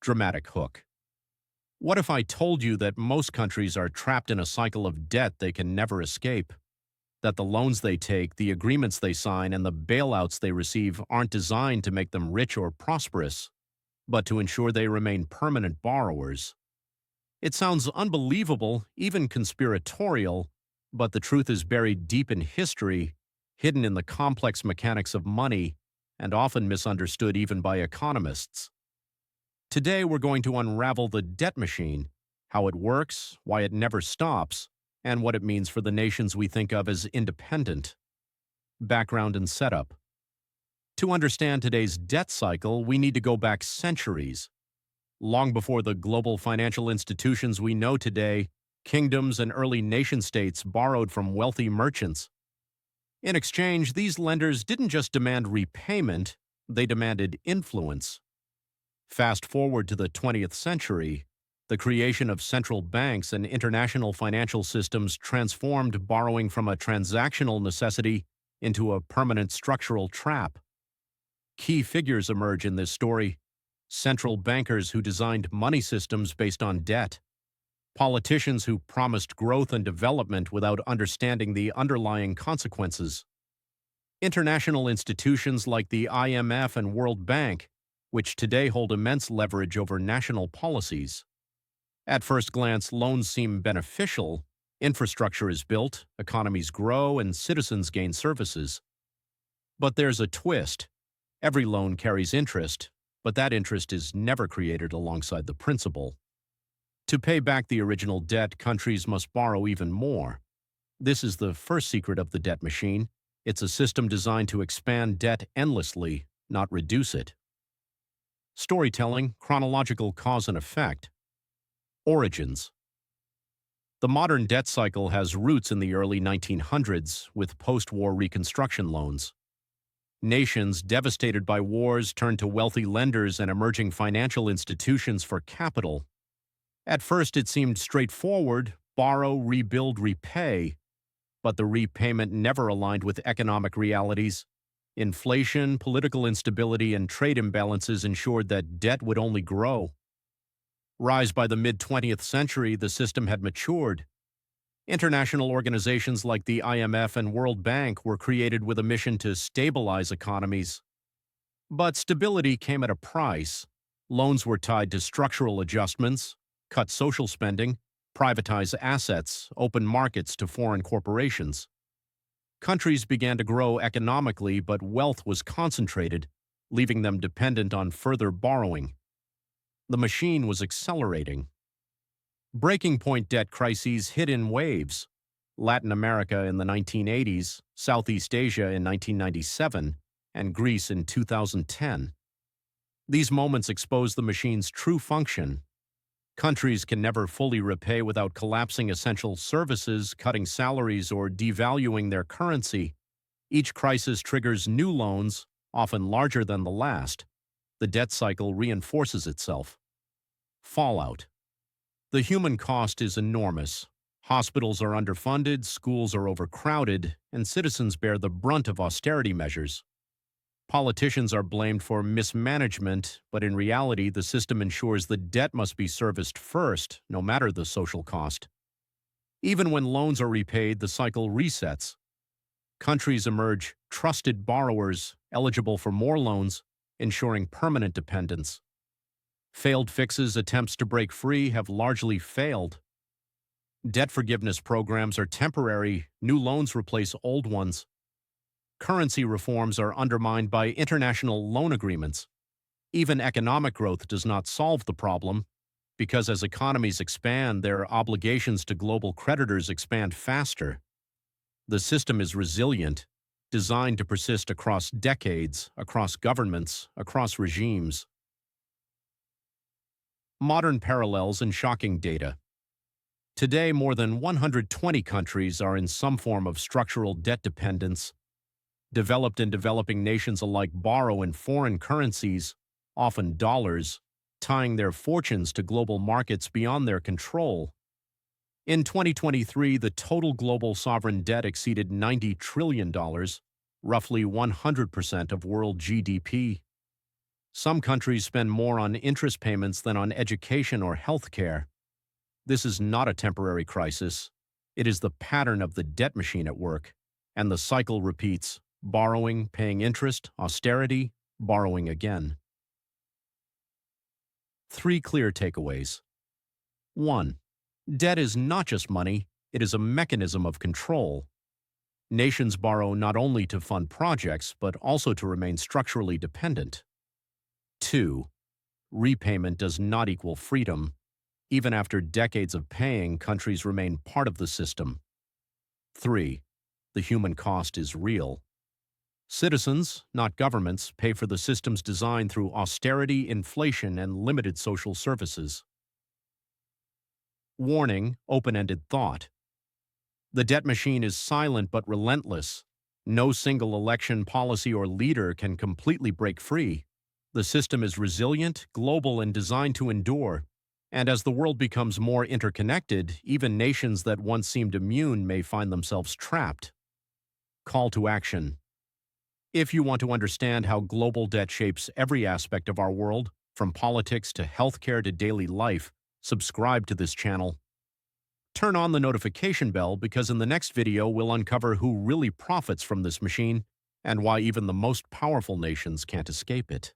Dramatic hook. What if I told you that most countries are trapped in a cycle of debt they can never escape? That the loans they take, the agreements they sign, and the bailouts they receive aren't designed to make them rich or prosperous, but to ensure they remain permanent borrowers? It sounds unbelievable, even conspiratorial, but the truth is buried deep in history, hidden in the complex mechanics of money, and often misunderstood even by economists. Today, we're going to unravel the debt machine, how it works, why it never stops, and what it means for the nations we think of as independent. Background and setup. To understand today's debt cycle, we need to go back centuries. Long before the global financial institutions we know today, kingdoms and early nation-states borrowed from wealthy merchants. In exchange, these lenders didn't just demand repayment, they demanded influence. Fast forward to the 20th century, the creation of central banks and international financial systems transformed borrowing from a transactional necessity into a permanent structural trap. Key figures emerge in this story: central bankers who designed money systems based on debt, politicians who promised growth and development without understanding the underlying consequences, international institutions like the IMF and World Bank, which today hold immense leverage over national policies. At first glance, loans seem beneficial. Infrastructure is built, economies grow, and citizens gain services. But there's a twist. Every loan carries interest, but that interest is never created alongside the principal. To pay back the original debt, countries must borrow even more. This is the first secret of the debt machine. It's a system designed to expand debt endlessly, not reduce it. Storytelling, chronological cause and effect. Origins. The modern debt cycle has roots in the early 1900s with post-war reconstruction loans. Nations devastated by wars turned to wealthy lenders and emerging financial institutions for capital. At first it seemed straightforward: borrow, rebuild, repay. But the repayment never aligned with economic realities. Inflation, political instability, and trade imbalances ensured that debt would only grow. Rise by the mid-20th century, the system had matured. International organizations like the IMF and World Bank were created with a mission to stabilize economies. But stability came at a price. Loans were tied to structural adjustments, cut social spending, privatize assets, open markets to foreign corporations. Countries began to grow economically, but wealth was concentrated, leaving them dependent on further borrowing. The machine was accelerating. Breaking point debt crises hit in waves: Latin America in the 1980s, Southeast Asia in 1997, and Greece in 2010. These moments expose the machine's true function. Countries can never fully repay without collapsing essential services, cutting salaries, or devaluing their currency. Each crisis triggers new loans, often larger than the last. The debt cycle reinforces itself. Fallout. The human cost is enormous. Hospitals are underfunded, schools are overcrowded, and citizens bear the brunt of austerity measures. Politicians are blamed for mismanagement, but in reality, the system ensures the debt must be serviced first, no matter the social cost. Even when loans are repaid, the cycle resets. Countries emerge trusted borrowers, eligible for more loans, ensuring permanent dependence. Failed fixes, attempts to break free, have largely failed. Debt forgiveness programs are temporary, new loans replace old ones. Currency reforms are undermined by international loan agreements. Even economic growth does not solve the problem, because as economies expand, their obligations to global creditors expand faster. The system is resilient, designed to persist across decades, across governments, across regimes. Modern parallels and shocking data. Today, more than 120 countries are in some form of structural debt dependence. Developed and developing nations alike borrow in foreign currencies, often dollars, tying their fortunes to global markets beyond their control. In 2023, the total global sovereign debt exceeded $90 trillion, roughly 100% of world GDP. Some countries spend more on interest payments than on education or health care. This is not a temporary crisis. It is the pattern of the debt machine at work, and the cycle repeats: borrowing, paying interest, austerity, borrowing again. 3 clear takeaways. 1. Debt is not just money, it is a mechanism of control. Nations borrow not only to fund projects, but also to remain structurally dependent. 2. Repayment does not equal freedom. Even after decades of paying, countries remain part of the system. 3. The human cost is real. Citizens, not governments, pay for the system's design through austerity, inflation, and limited social services. Warning, open-ended thought. The debt machine is silent but relentless. No single election, policy, or leader can completely break free. The system is resilient, global, and designed to endure. And as the world becomes more interconnected, even nations that once seemed immune may find themselves trapped. Call to action. If you want to understand how global debt shapes every aspect of our world, from politics to healthcare to daily life, subscribe to this channel. Turn on the notification bell, because in the next video we'll uncover who really profits from this machine and why even the most powerful nations can't escape it.